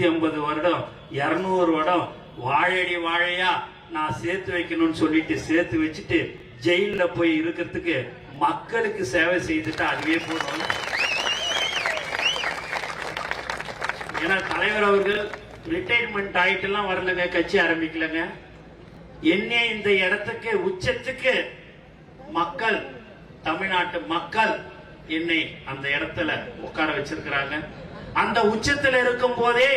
150 வருடம் 200 வருடம் வாழடி வாழையா நான் சேர்த்து வைக்கணும்னு சொல்லிட்டு சேர்த்து வச்சுட்டு ஜெயில போய் இருக்கிறதுக்கு மக்களுக்கு சேவை செய்துட்டு அதுவே போதும். ஏன்னா தலைவர் அவர்கள் ரிட்டையர்மெண்ட் ஆயிட்டு எல்லாம் வரலங்க, கட்சி ஆரம்பிக்கலங்க. என்ன இந்த இடத்துக்கு உச்சத்துக்கு மக்கள், தமிழ்நாட்டு மக்கள் என்னை அந்த இடத்துல உட்கார வச்சிருக்கிறாங்க. அந்த உச்சத்தில் இருக்கும் போதே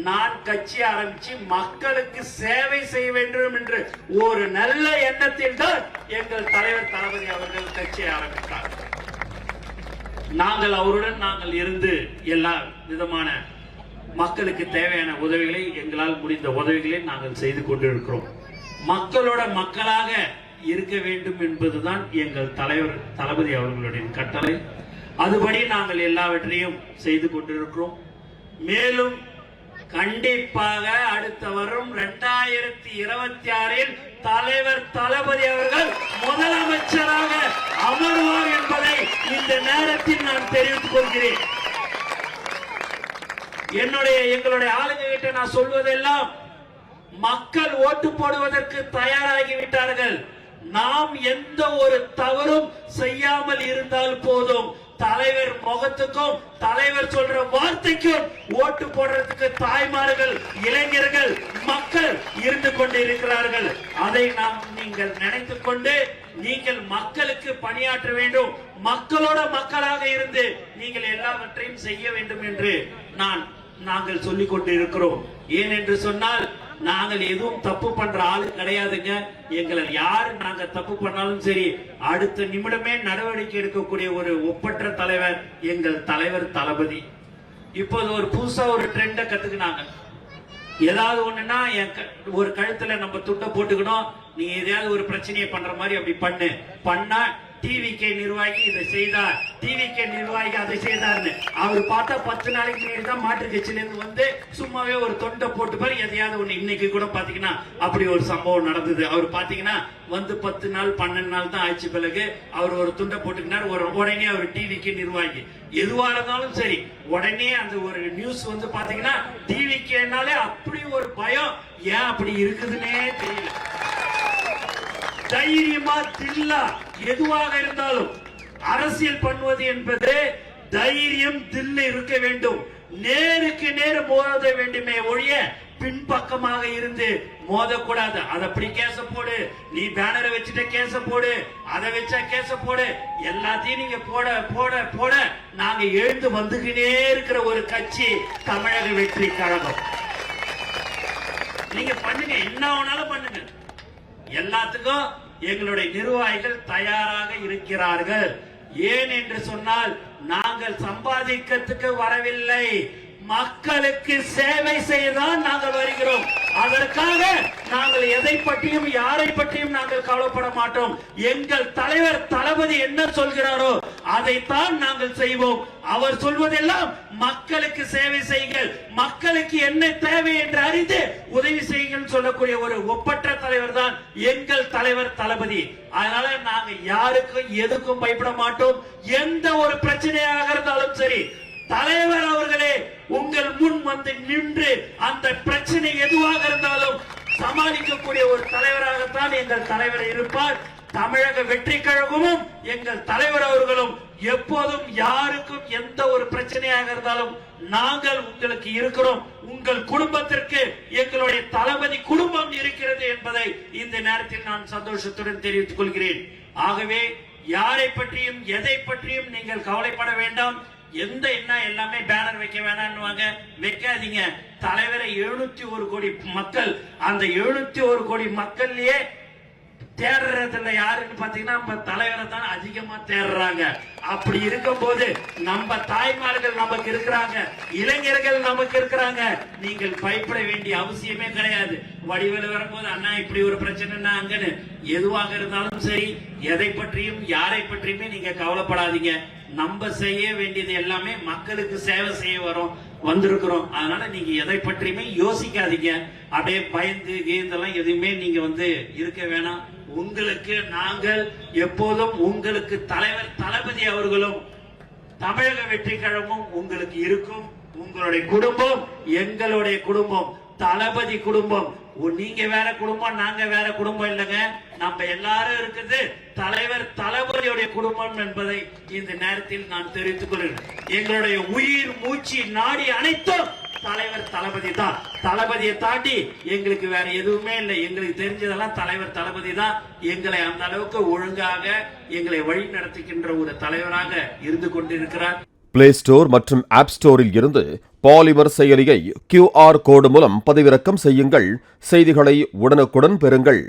நான் கட்சி ஆரம்பிச்சு மக்களுக்கு சேவை செய்ய வேண்டும் என்று ஒரு நல்ல எண்ணத்தில் தான் எங்கள் தலைவர் தளபதி அவர்கள் கட்சியை ஆரம்பித்தார். நாங்கள் அவருடன் இருந்து எல்லா விதமான மக்களுக்கு தேவையான உதவிகளை, எங்களால் முடிந்த உதவிகளை நாங்கள் செய்து கொண்டிருக்கிறோம். மக்களோட மக்களாக இருக்க வேண்டும் என்பதுதான் எங்கள் தலைவர் தளபதி அவர்களுடைய கட்டளை. அதுபடி நாங்கள் எல்லாவற்றையும் செய்து கொண்டிருக்கிறோம். மேலும் கண்டிப்பாக அடுத்த வரும் 2026 தலைவர் தளபதி அவர்கள் முதலமைச்சராக அமர்வார் என்பதை இந்த நேரத்தில் நான் தெரிவித்துக் கொள்கிறேன். எங்களுடைய ஆளுங்க கிட்ட நான் சொல்வதெல்லாம், மக்கள் ஓட்டு போடுவதற்கு தயாராகிவிட்டார்கள். நாம் எந்த ஒரு தவறும் செய்யாமல் இருந்தால் போதும். தலைவர் முகத்துக்கும் தலைவர் சொல்ற வார்த்தைக்கும் ஓட்டு போடுறதுக்கு தாய்மார்கள், இளைஞர்கள், மக்கள் இருந்து கொண்டு இருக்கிறார்கள். அதை நீங்கள் நினைத்துக் கொண்டு நீங்கள் மக்களுக்கு பணியாற்ற வேண்டும். மக்களோட மக்களாக இருந்து நீங்கள் எல்லாவற்றையும் செய்ய வேண்டும் என்று நாங்கள் சொல்லிக் கொண்டு இருக்கிறோம். ஏன் என்று சொன்னால், நாங்கள் எதுவும் தப்பு பண்ற ஆளு கிடையாதுங்க. எங்களை யாரு நாங்க தப்பு பண்ணாலும் சரி, அடுத்த நிமிடமே நடவடிக்கை எடுக்கக்கூடிய ஒரு ஒப்பற்ற தலைவர் எங்கள் தலைவர் தளபதி. இப்போது ஒரு புதுசா ஒரு ட்ரெண்ட கத்துக்கினாங்க. ஏதாவது ஒண்ணுன்னா ஒரு கழுத்துல நம்ம துட்ட போட்டுக்கணும், நீ எதையாவது ஒரு பிரச்சனையை பண்ற மாதிரி அப்படி பண்ணா டிவிகே நிர்வாகி இதை செய்தார், டிவிகே நிர்வாகி அதை செய்தார்னு அவர் பார்த்தா 10 நாளைக்கு முன்னாடி தான் மாற்று கட்சியில இருந்து வந்து சும்மாவே ஒரு தொண்டை போட்டு பாரு எதையாவது ஒண்ணு. இன்னைக்கு கூட பாத்தீங்கன்னா அப்படி ஒரு சம்பவம் நடந்தது. அவர் பாத்தீங்கன்னா வந்து 10 நாள் 12 நாள் தான் ஆயிடுச்சு. பிறகு அவர் ஒரு துண்டை போட்டுக்கினார். உடனே அவர் டிவிகே நிர்வாகி எதுவா இருந்தாலும் சரி, உடனே அந்த ஒரு நியூஸ் வந்து பாத்தீங்கன்னா டிவிகேனாலே அப்படி ஒரு பயம். ஏன் அப்படி இருக்குதுன்னே தெரியல. தைரியமா தில்லா எதுவாக இருந்தாலும் அரசியல் பண்ணுவது என்பது தைரியம் தில்லு இருக்க வேண்டும். நேருக்கு நேர் மோத வேண்டுமே ஒழிய பின்பக்கமாக இருந்து மோதக்கூடாது. அதை அப்படி கேச போடு, நீ பேனரை வச்சுட்ட கேச போடு, அதை வச்சா கேச போடு, எல்லாத்தையும் நீங்க போட போட போட நாங்க எழுந்து வந்துகினே இருக்கிற ஒரு கட்சி தமிழக வெற்றி கழகம். நீங்க பண்ணுங்க, என்ன வேணாலும் பண்ணுங்க. எல்லாத்துக்கும் எங்களுடைய நிர்வாகிகள் தயாராக இருக்கிறார்கள். ஏன் என்று சொன்னால், நாங்கள் சம்பாதிக்கிறதுக்கு வரவில்லை, மக்களுக்கு சேவை செய்யதான் நாங்கள் வருகிறோம். அதற்காக நாங்கள் எதை பற்றியும் யாரை பற்றியும் நாங்கள் கவலைப்பட மாட்டோம். எங்கள் தலைவர் தளபதி என்ன சொல்கிறாரோ அதைத்தான் நாங்கள் செய்வோம். அவர் சொல்வதெல்லாம் மக்களுக்கு சேவை செய்யுங்கள், மக்களுக்கு என்ன தேவை என்று அறிந்து உதவி செய்யுங்கள் சொல்லக்கூடிய ஒரு ஒப்பற்ற தலைவர் தான் எங்கள் தலைவர் தளபதி. அதனால நாங்க யாருக்கும் எதுக்கும் பயப்பட மாட்டோம். எந்த ஒரு பிரச்சனையாக இருந்தாலும் சரி, தலைவர் அவர்களே உங்கள் முன் வந்து நின்று அந்த பிரச்சனை எதுவாக இருந்தாலும் சமாளிக்கக்கூடிய ஒரு தலைவராகத்தான் எங்கள் தலைவர் இருப்பார். தமிழக வெற்றி கழகமும் எங்கள் தலைவர் அவர்களும் எப்போதும் யாருக்கும் எந்த ஒரு பிரச்சனையாக இருந்தாலும் நாங்கள் உங்களுக்கு இருக்கிறோம். உங்கள் குடும்பத்திற்கு எங்களுடைய தளபதி குடும்பம் இருக்கிறது என்பதை இந்த நேரத்தில் நான் சந்தோஷத்துடன் தெரிவித்துக் கொள்கிறேன். ஆகவே யாரை பற்றியும் எதை பற்றியும் நீங்கள் கவலைப்பட வேண்டாம். எல்லாமே பேனர் வைக்க வேணாம்னுவாங்க, வைக்காதீங்க. தலைவரை 701 கோடி மக்கள், அந்த 701 கோடி மக்கள்லயே தேடுறதுல யாருன்னு பாத்தீங்கன்னா நம்ம தலைவரை தான் அதிகமா தேடுறாங்க. அப்படி இருக்கும் போது நம்ம தாய்மார்கள் நமக்கு இருக்கிறாங்க, இளைஞர்கள் நமக்கு இருக்கிறாங்க. நீங்கள் பயப்பட வேண்டிய அவசியமே கிடையாது. வடிவேலு வரும்போது அண்ணா இப்படி ஒரு பிரச்சனைனா அங்கன்னு எதுவாக இருந்தாலும் சரி, எதை பற்றியும் யாரை பற்றியுமே நீங்க கவலைப்படாதீங்க. நம்ம செய்ய வேண்டியது எல்லாமே மக்களுக்கு சேவை செய்ய வந்திருக்கிறோம். அதனால நீங்க எதை பற்றியுமே யோசிக்காதீங்க. அப்படியே பயந்து கீந்தெல்லாம் எதுவுமே நீங்க இருக்க வேணாம். உங்களுக்கு நாங்கள் எப்போதும் உங்களுக்கு தலைவர் தளபதி அவர்களும் தமிழக வெற்றி கழகமும் உங்களுக்கு இருக்கும். உங்களுடைய குடும்பம் எங்களுடைய குடும்பம், தளபதி குடும்பம். நீங்க வேற குடும்பம், நாங்க வேற குடும்பம் இல்லைங்க. நம்ம எல்லாரும் இருக்குது தலைவர் தளபதியுடைய குடும்பம் என்பதை இந்த நேரத்தில் நான் தெரிவித்துக் கொள்கிறேன். எங்களுடைய உயிர் மூச்சு நாடி அனைத்தும் தலைவர் தளபதி தான். தளபதியை தாண்டி எங்களுக்கு வேற எதுவுமே இல்லை. எங்களுக்கு தெரிஞ்சதெல்லாம் தலைவர் தளபதி தான். எங்களை அந்த அளவுக்கு ஒழுங்காக எங்களை வழி நடத்துகின்ற ஒரு தலைவராக இருந்து கொண்டிருக்கிறார். பிளே ஸ்டோர் மற்றும் ஆப் ஸ்டோரில் இருந்து பாலிமர் செயலியை QR கோடு மூலம் பதிவிறக்கம் செய்யுங்கள். செய்திகளை உடனுக்குடன் பெறுங்கள்.